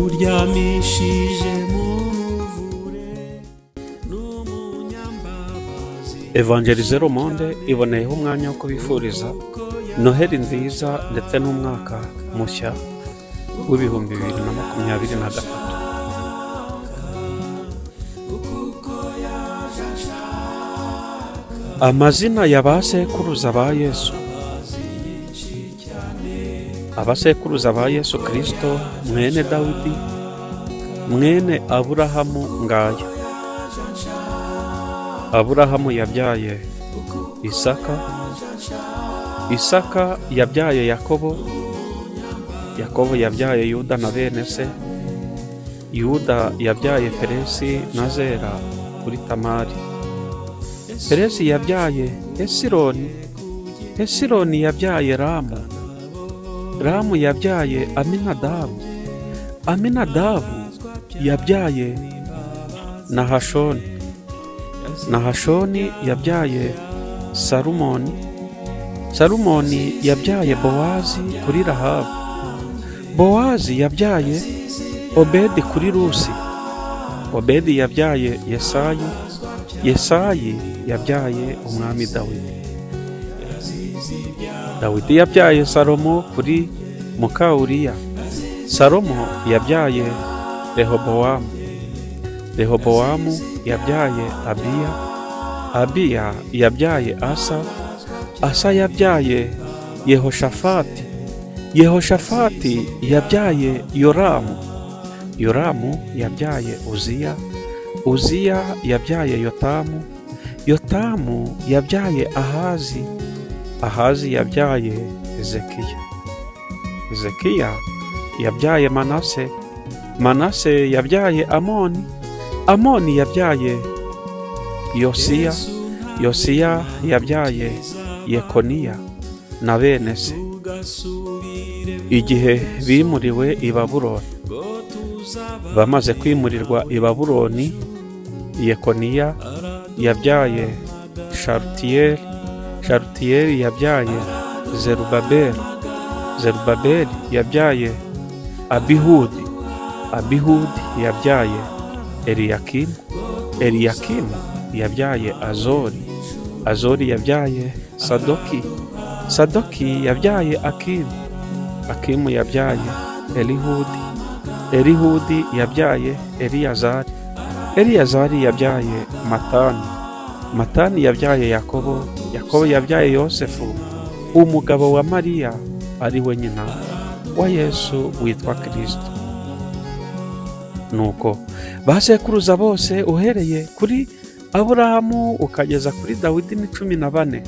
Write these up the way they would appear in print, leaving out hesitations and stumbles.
uryamishije mu muvure n'umunyambabazi. Evangelize Le Monde iboneyeho umwanya wo kubifuriza Noheli nziza ndetse n'umwaka mushya w'ibihumbi 2023. Amazina ya basekuruza ba Yesu. Abasekuruza ba Yesu Kristo mwene Dawidi mwene Aburahamu ngaya. Aburahamu yabyaye Isaka, Isaka yabyaye Yakobo, Yakobo yabyaye Yuda na bene se, Yuda yabyaye Peresi na Zera kuri Tamari. Peresi yabyaye Hesironi, Hesironi yabyaye Ramu, Ramu yabyaye Aminadabu, Aminadabu yabyaye Nahashoni, Nahashoni yabyaye Salumoni, Salumoni yabyaye Bowazi kuri Rahabu, Bowazi yabyaye Obedi kuri Rusi, Obedi yabyaye Yesayi, Yesayi yabyaye umwami Dawidi, Dawidi yabyaye Salomo kuri muka Uriya, Salomo yabyaye Rehobowamu, Rehobowamu yabyaye Abiya, Abiya yabyaye Asa, Asa yabyaye Yehoshafati, Yehoshafati yabyaye Yoramu, Yoramu yabyaye Uziya, Uziya yabyaye Yotamu, Yotamu yabyaye Ahazi, Ahazi yabyaye Hezekiya, Hezekiya yabyaye Manase, Manase yabyaye Amoni, Amoni yabyaye Yosiya, Yosiya yabyaye Yekoniya na bene se. Igihe bimuriwe i Babuloni, bamaze kwimurirwa i Babuloni, Yekoniya yabyaye Shalutiyeli, Shalutiyeli yabyaye Zerubabeli, Zerubabeli yabyaye Abihudi, Abihudi yabyaye Eliyakimu, Eliyakimu yabyaye Azori, Azori yabyaye Sadoki, Sadoki yabyaye Akimu, Akimu yabyaye Elihudi, Elihudi yabyaye Eliyazari, Eliyazari yabyaye Matani, Matani yabyaye Yakobo, Yakobo yabyaye Yosefu umugabo wa Mariya ari we nyina wa Yesu witwa Kristo. Nuko basekuruza bose uhereye kuri Aburahamu ukageza kuri Dawidi ni 14,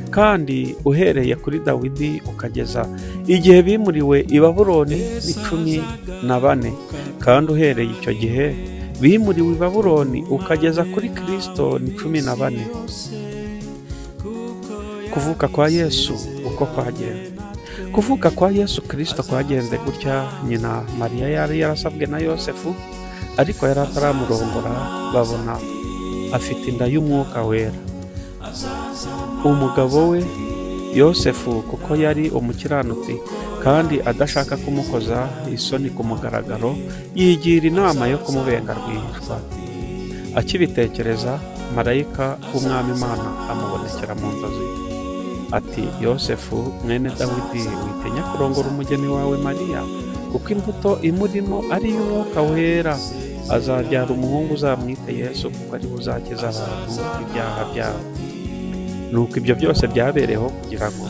kandi uhereye kuri Dawidi ukageza igihe bimuriwe i Babuloni ni 14, kandi uhereye icyo gihe bimuriwe i Babuloni ukageza kuri Kristo ni 14. Kuvuka kwa Yesu uko kwagenze. Kuvuka kwa Yesu Kristo kwagenze gutya: nyina Mariya yari yarasabwe na Yosefu, ariko yari ataramurongora, babona afite inda y'umwuka wera. Umugabo we Yosefu, kuko yari umukiranutsi kandi adashaka kumukoza isoni ku mugaragaro, yigira inama yo kumubenga rwihishwa. Akibitekereza, marayika w'umwami Imana amubonekera mu nzozi ati: Yosefu mwene Dawidi, witinya kurongora umugeni wawe Mariya, kuko imbuto imurimo ari iy'umwuka wera. Azabyara umuhungu, uzamwite Yesu, kuko ari buzakiza abantu ibyaha byabo. Nuko ibyo byose byabereyeho kugira ngo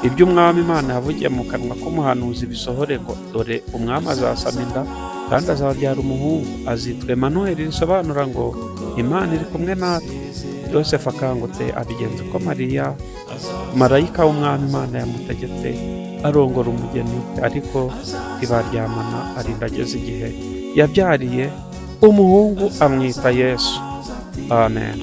ibyo umwami Imana yavugiye mu kanwa k'umuhanuzi bisohore, ngo dore umwami azasama inda kandi azabyara umuhungu, azitwa Emanueli, risobanura ngo Imana iri kumwe natwe. Yosefu akangutse abigenza uko Mariya marayika w'umwami Imana yamutegetse, arongora umugeni we, ariko ntibaryamana arinda ageze igihe yabyariye umuhungu, amwita Yesu. Amen.